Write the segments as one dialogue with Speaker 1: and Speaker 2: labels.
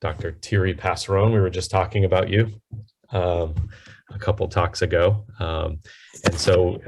Speaker 1: Dr. Thierry Passeron. We were just talking about you a couple talks ago. And so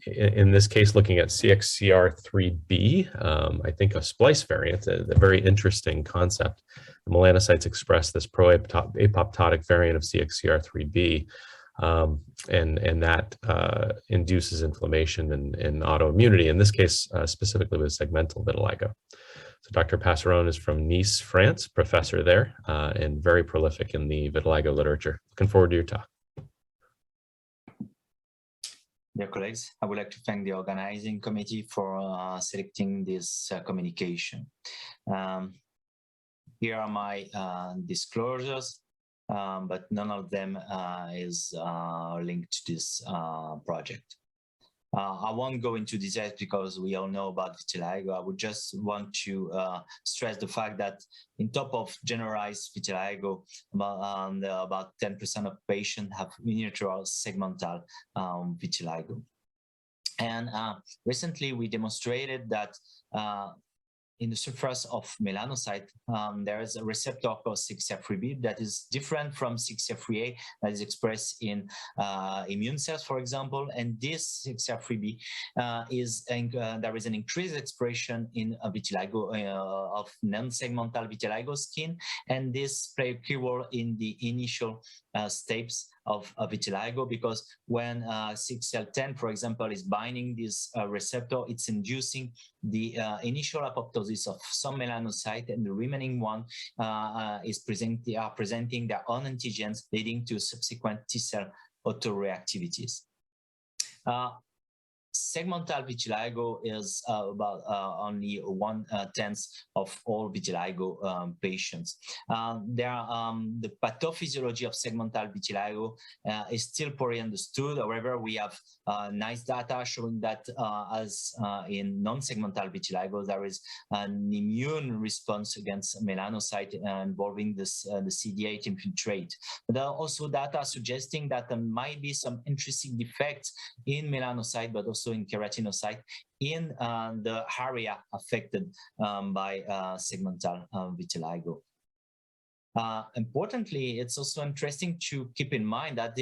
Speaker 1: in this case, looking at CXCR3B, I think a splice variant, a very interesting concept. The melanocytes express this pro-apoptotic variant of CXCR3B, and that induces inflammation and autoimmunity, in this case, specifically with segmental vitiligo. So Dr. Passeron is from Nice, France, professor there, and very prolific in the vitiligo literature. Looking forward to your talk.
Speaker 2: Dear colleagues, I would like to thank the organizing committee for selecting this communication. Here are my disclosures, but none of them is linked to this project. I won't go into details because we all know about vitiligo. I would just want to stress the fact that in top of generalized vitiligo, about 10% of patients have miniatural segmental vitiligo. And recently we demonstrated that in the surface of melanocyte, there is a receptor called CXCR3B that is different from CXCR3A that is expressed in immune cells, for example. And this CXCR3B there is an increased expression in vitiligo of non-segmental vitiligo skin, and this plays a key role in the initial steps of vitiligo, because when CXCL10, for example, is binding this receptor, it's inducing the initial apoptosis of some melanocyte, and the remaining one is presenting their own antigens, leading to subsequent T-cell autoreactivities. Segmental vitiligo is about only 1/10 of all vitiligo patients. The pathophysiology of segmental vitiligo is still poorly understood. However, we have nice data showing that as in non-segmental vitiligo, there is an immune response against melanocyte involving the CD8 infiltrate. But there are also data suggesting that there might be some intrinsic defects in melanocyte, but also in keratinocyte in the area affected by segmental vitiligo. Importantly, it's also interesting to keep in mind that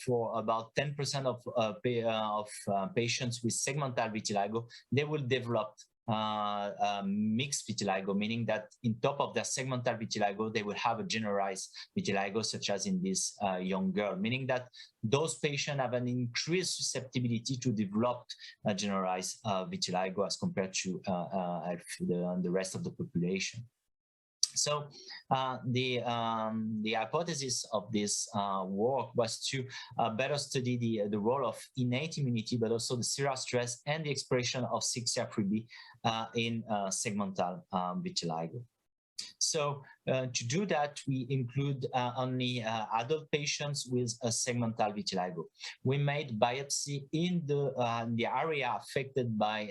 Speaker 2: for about 10% of patients with segmental vitiligo, they will develop mixed vitiligo, meaning that in top of their segmental vitiligo, they will have a generalized vitiligo, such as in this young girl, meaning that those patients have an increased susceptibility to develop generalized vitiligo as compared to the rest of the population. So the hypothesis of this work was to better study the role of innate immunity, but also the serial stress and the expression of CXCR3B in segmental vitiligo. So to do that, we include only adult patients with a segmental vitiligo. We made biopsy in the area affected by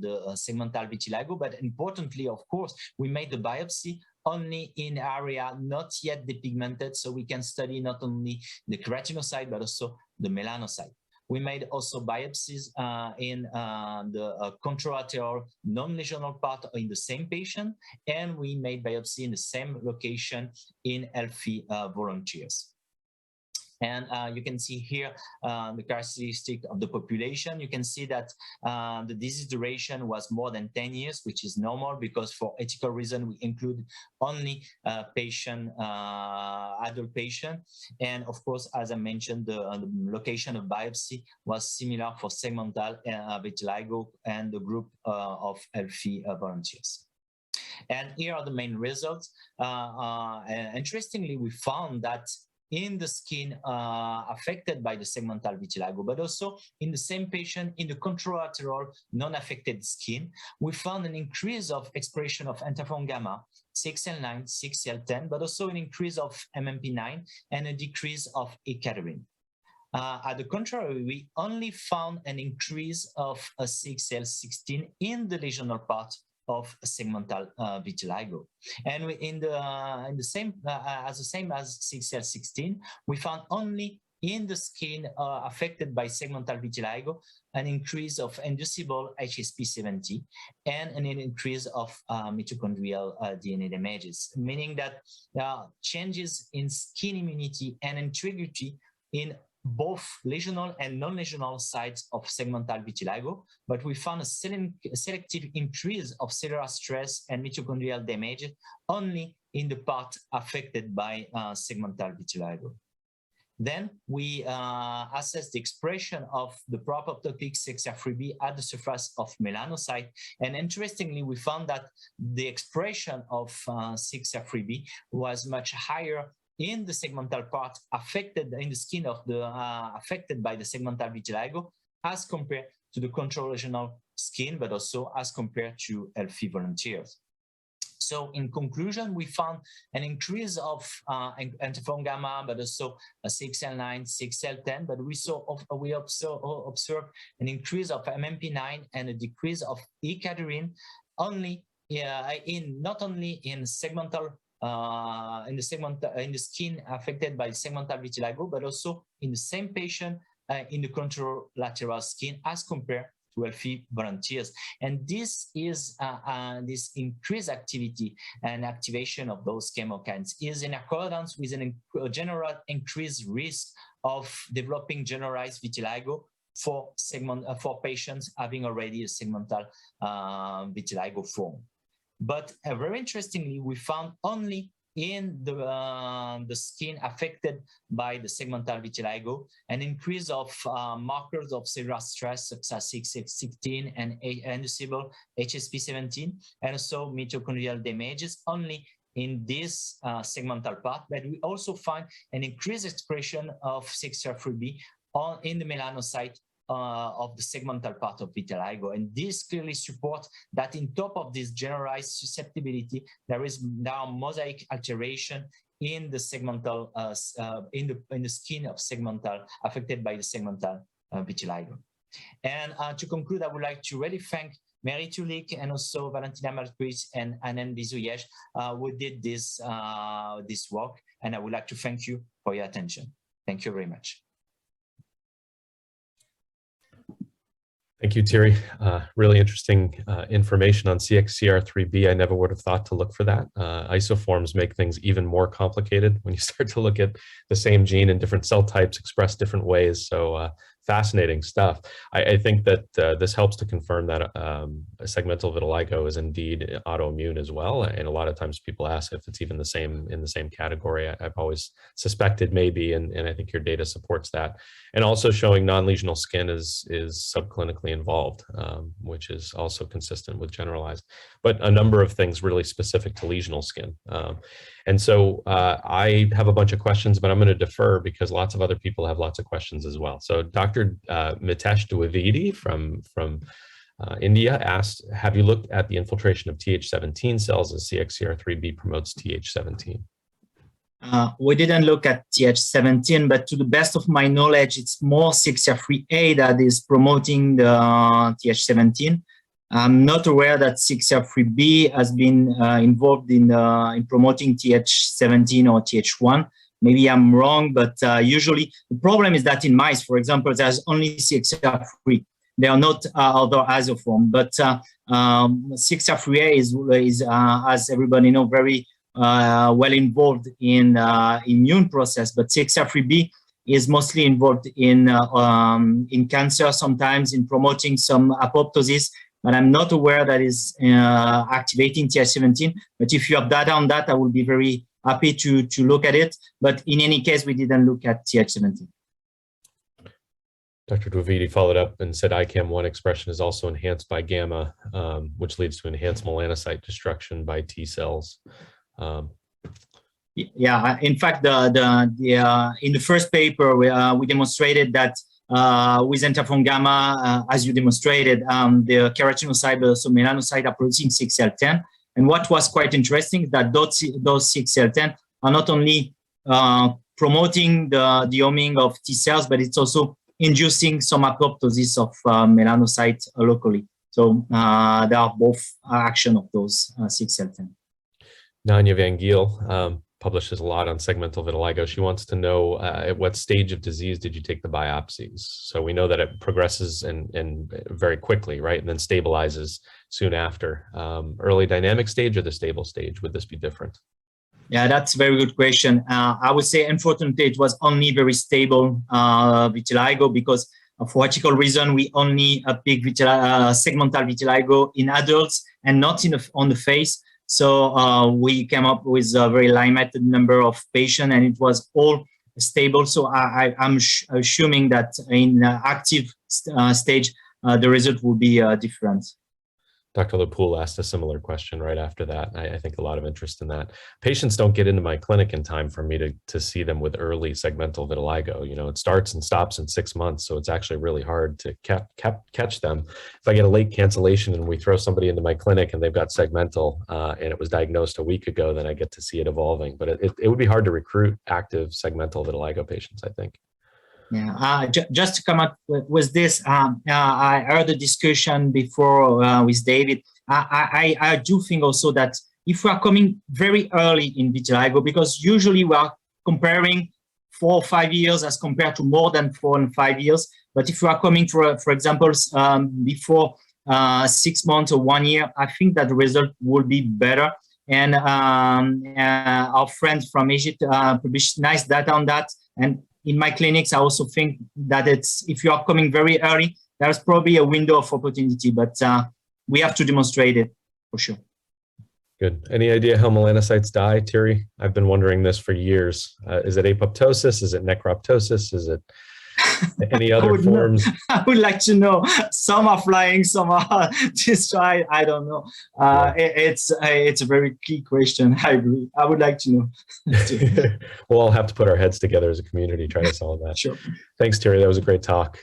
Speaker 2: the segmental vitiligo, but importantly, of course, we made the biopsy only in area not yet depigmented, so we can study not only the keratinocyte, but also the melanocyte. We made also biopsies in the contralateral non-lesional part in the same patient, and we made biopsy in the same location in healthy volunteers. And you can see here the characteristic of the population. You can see that the disease duration was more than 10 years, which is normal because for ethical reason, we include only adult patient. And of course, as I mentioned, the location of biopsy was similar for segmental vitiligo and the group of healthy volunteers. And here are the main results. Interestingly, we found that in the skin affected by the segmental vitiligo, but also in the same patient in the contralateral non-affected skin, we found an increase of expression of interferon gamma, CXCL9, CXCL10, but also an increase of MMP9 and a decrease of ecadherin. At the contrary, we only found an increase of a CXCL16 in the lesional part of segmental vitiligo, and the same as CXCL16, we found only in the skin affected by segmental vitiligo, an increase of inducible HSP70 and an increase of mitochondrial DNA damages, meaning that changes in skin immunity and integrity in both lesional and non-lesional sites of segmental vitiligo, but we found a selective increase of cellular stress and mitochondrial damage only in the part affected by segmental vitiligo. Then we assessed the expression of the pro-apoptotic CXCR3B at the surface of melanocyte, and interestingly, we found that the expression of CXCR3B was much higher in the segmental part affected in the skin of the affected by the segmental vitiligo as compared to the control lesional skin, but also as compared to healthy volunteers. So in conclusion, we found an increase of interferon gamma, but also a CXL9, CXL10, but we observed an increase of MMP9 and a decrease of E-cadherin only not only in segmental in the skin affected by segmental vitiligo, but also in the same patient in the control lateral skin as compared to healthy volunteers. And this is this increased activity and activation of those chemokines is in accordance with a general increased risk of developing generalized vitiligo for patients having already a segmental vitiligo form. But very interestingly, we found only in the skin affected by the segmental vitiligo an increase of markers of cellular stress such as CXC16 and inducible HSP17, and also mitochondrial damages only in this segmental part. But we also find an increased expression of CXCR3B in the melanocyte of the segmental part of vitiligo, and this clearly supports that in top of this generalized susceptibility, there is now mosaic alteration in the segmental in the skin of segmental affected by the segmental vitiligo. And to conclude, I would like to really thank Mary Tulik and also Valentina Marquis and Anen Bizouyesh who did this this work, and I would like to thank you for your attention. Thank you very much.
Speaker 1: Thank you, Thierry. Really interesting information on CXCR3B. I never would have thought to look for that. Isoforms make things even more complicated when you start to look at the same gene and different cell types expressed different ways. So fascinating stuff. I think that this helps to confirm that segmental vitiligo is indeed autoimmune as well. And a lot of times people ask if it's even the same in the same category. I've always suspected maybe, and I think your data supports that. And also showing non-lesional skin is subclinically involved, which is also consistent with generalized, but a number of things really specific to lesional skin. And so I have a bunch of questions, but I'm going to defer because lots of other people have lots of questions as well. So Dr. Mitesh Dwivedi from India asked, have you looked at the infiltration of Th17 cells as CXCR3B promotes Th17?
Speaker 3: We didn't look at Th17, but to the best of my knowledge, it's more CXCR3A that is promoting the Th17. I'm not aware that CXCR3B has been involved in promoting Th17 or Th1. Maybe I'm wrong, but usually the problem is that in mice, for example, there's only CXCR3. There are not other isoforms, but CXCR3A is as everybody knows, very well involved in immune process, but CXCR3B is mostly involved in cancer, sometimes in promoting some apoptosis, but I'm not aware that is activating Th17. But if you have data on that, I will be very happy to look at it. But in any case, we didn't look at Th17.
Speaker 1: Dr. Dwivedi followed up and said ICAM1 expression is also enhanced by gamma, which leads to enhanced melanocyte destruction by T cells.
Speaker 3: Yeah, in fact, in the first paper, we demonstrated that with interferon gamma, as you demonstrated, the keratinocyte, so melanocyte are producing CXL10. And what was quite interesting is that those CXL10 are not only promoting the homing of T cells, but it's also inducing some apoptosis of melanocyte locally. So there are both action of those CXL10.
Speaker 1: Nanya Van Giel, publishes a lot on segmental vitiligo. She wants to know at what stage of disease did you take the biopsies? So we know that it progresses and very quickly, right? And then stabilizes soon after. Early dynamic stage or the stable stage, would this be different?
Speaker 3: Yeah, that's a very good question. I would say, unfortunately, it was only very stable vitiligo because for ethical reason, we only pick segmental vitiligo in adults and not on the face. So we came up with a very limited number of patients, and it was all stable. So I'm assuming that in active stage, the result will be different.
Speaker 1: Dr. Lepoul asked a similar question right after that. I think a lot of interest in that. Patients don't get into my clinic in time for me to see them with early segmental vitiligo. You know, it starts and stops in 6 months, so it's actually really hard to catch them. If I get a late cancellation and we throw somebody into my clinic and they've got segmental and it was diagnosed a week ago, then I get to see it evolving. But it would be hard to recruit active segmental vitiligo patients, I think.
Speaker 3: Yeah, just to come up with this, I heard a discussion before with David. I do think also that if we are coming very early in vitiligo, because usually we are comparing 4 or 5 years as compared to more than 4 and 5 years. But if we are coming, for example, before 6 months or 1 year, I think that the result will be better. And our friends from Egypt published nice data on that. And in my clinics, I also think that if you are coming very early, there's probably a window of opportunity, but we have to demonstrate it for sure.
Speaker 1: Good. Any idea how melanocytes die, Thierry? I've been wondering this for years. Is it apoptosis? Is it necroptosis? Is it any other forms?
Speaker 3: I would like to know. Some are flying, some are destroyed. I don't know. It's a very key question. I agree. I would like to know.
Speaker 1: We'll all have to put our heads together as a community, try to solve that.
Speaker 3: Sure.
Speaker 1: Thanks, Thierry. That was a great talk.